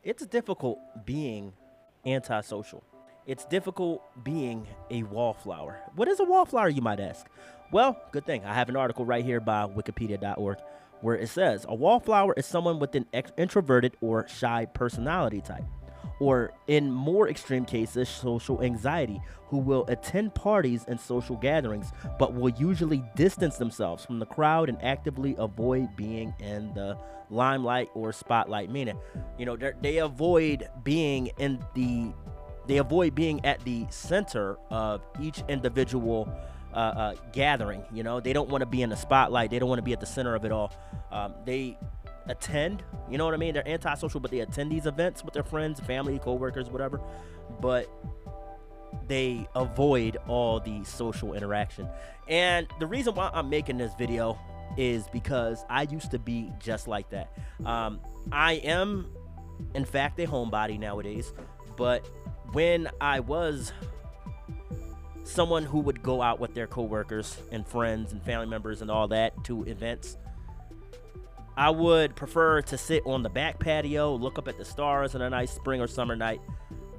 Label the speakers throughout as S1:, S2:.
S1: It's difficult being antisocial. It's difficult being a wallflower. What is a wallflower, you might ask? Well, good thing. I have an article right here by wikipedia.org where it says a wallflower is someone with an introverted or shy personality type, or in more extreme cases, social anxiety, who will attend parties and social gatherings, but will usually distance themselves from the crowd and actively avoid being in the limelight or spotlight. Meaning, they avoid being at the center of each individual gathering. They don't want to be in the spotlight. They don't want to be at the center of it all. They attend, you know what I mean? They're antisocial, but they attend these events with their friends, family, co-workers, whatever, but they avoid all the social interaction. And the reason why I'm making this video is because I used to be just like that. I am, in fact, a homebody nowadays, but when I was someone who would go out with their co-workers and friends and family members and all that to events, I would prefer to sit on the back patio, look up at the stars on a nice spring or summer night,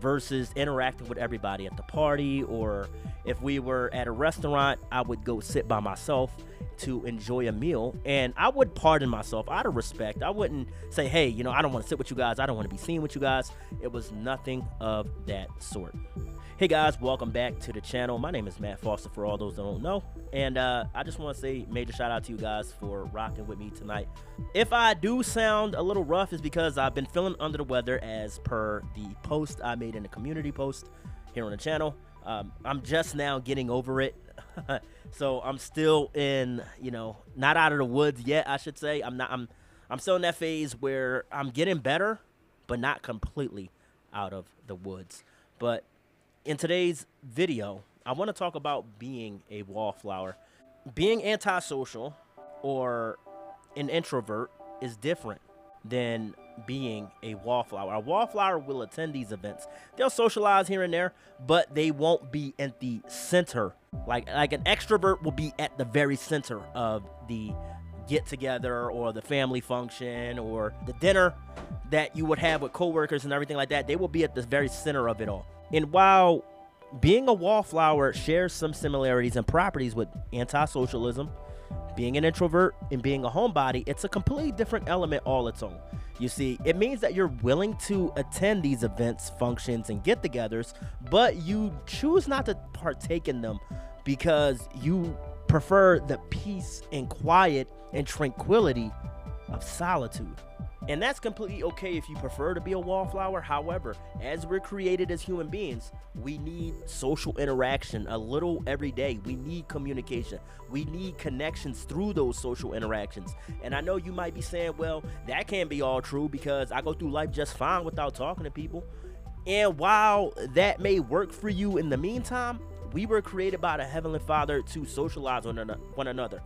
S1: versus interacting with everybody at the party. Or if we were at a restaurant, I would go sit by myself to enjoy a meal, and I would pardon myself out of respect. I wouldn't say, hey, I don't want to sit with you guys. I don't want to be seen with you guys. It was nothing of that sort. Hey guys, welcome back to the channel. My name is Matt Foster, for all those that don't know, and I just want to say major shout out to you guys for rocking with me tonight. If I do sound a little rough, is because I've been feeling under the weather, as per the post I made in the community post here on the channel. I'm just now getting over it. So I'm still in, not out of the woods yet, I should say. I'm still in that phase where I'm getting better, but not completely out of the woods. But in today's video, I want to talk about being a wallflower. Being antisocial or an introvert is different than being a wallflower. A wallflower will attend these events. They'll socialize here and there, but they won't be at the center. Like an extrovert will be at the very center of the get-together or the family function or the dinner that you would have with coworkers and everything like that. They will be at the very center of it all. And while being a wallflower shares some similarities and properties with antisocialism, being an introvert, and being a homebody, it's a completely different element all its own. You see, it means that you're willing to attend these events, functions, and get-togethers, but you choose not to partake in them because you prefer the peace and quiet and tranquility of solitude. And that's completely okay if you prefer to be a wallflower. However, as we're created as human beings, we need social interaction a little every day. We need communication. We need connections through those social interactions. And I know you might be saying, well, that can't be all true because I go through life just fine without talking to people. And while that may work for you in the meantime, we were created by the Heavenly Father to socialize with one another.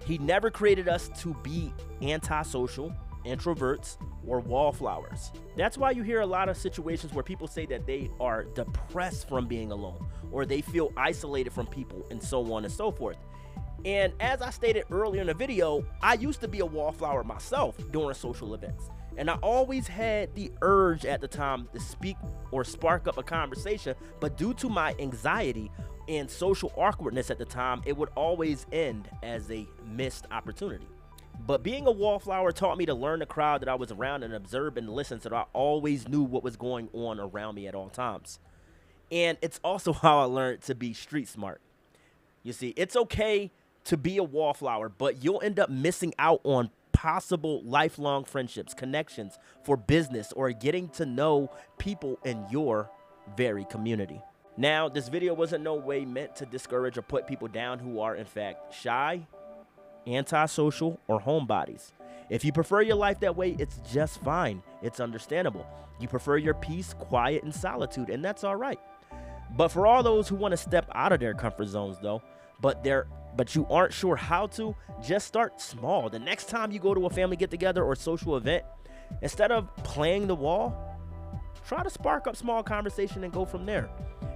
S1: He never created us to be antisocial, introverts, or wallflowers. That's why you hear a lot of situations where people say that they are depressed from being alone, or they feel isolated from people, and so on and so forth. And as I stated earlier in the video, I used to be a wallflower myself during social events, and I always had the urge at the time to speak or spark up a conversation, but due to my anxiety and social awkwardness at the time, it would always end as a missed opportunity. But being a wallflower taught me to learn the crowd that I was around and observe and listen, so that I always knew what was going on around me at all times. And it's also how I learned to be street smart. You see, it's okay to be a wallflower, but you'll end up missing out on possible lifelong friendships, connections for business, or getting to know people in your very community. Now, this video wasn't no way meant to discourage or put people down who are in fact shy, antisocial, or homebodies. If you prefer your life that way, it's just fine. It's understandable. You prefer your peace, quiet, and solitude, and that's all right. But for all those who want to step out of their comfort zones, though, but you aren't sure how to, just start small. The next time you go to a family get-together or social event, instead of playing the wall, try to spark up small conversation and go from there.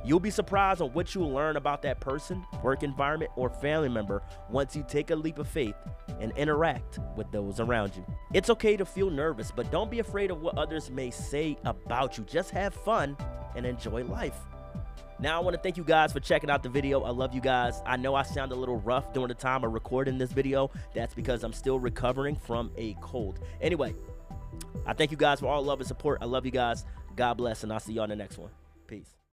S1: You'll be surprised on what you'll learn about that person, work environment, or family member once you take a leap of faith and interact with those around you. It's okay to feel nervous, but don't be afraid of what others may say about you. Just have fun and enjoy life. Now, I want to thank you guys for checking out the video. I love you guys. I know I sound a little rough during the time of recording this video. That's because I'm still recovering from a cold. Anyway, I thank you guys for all love and support. I love you guys. God bless, and I'll see you on the next one. Peace.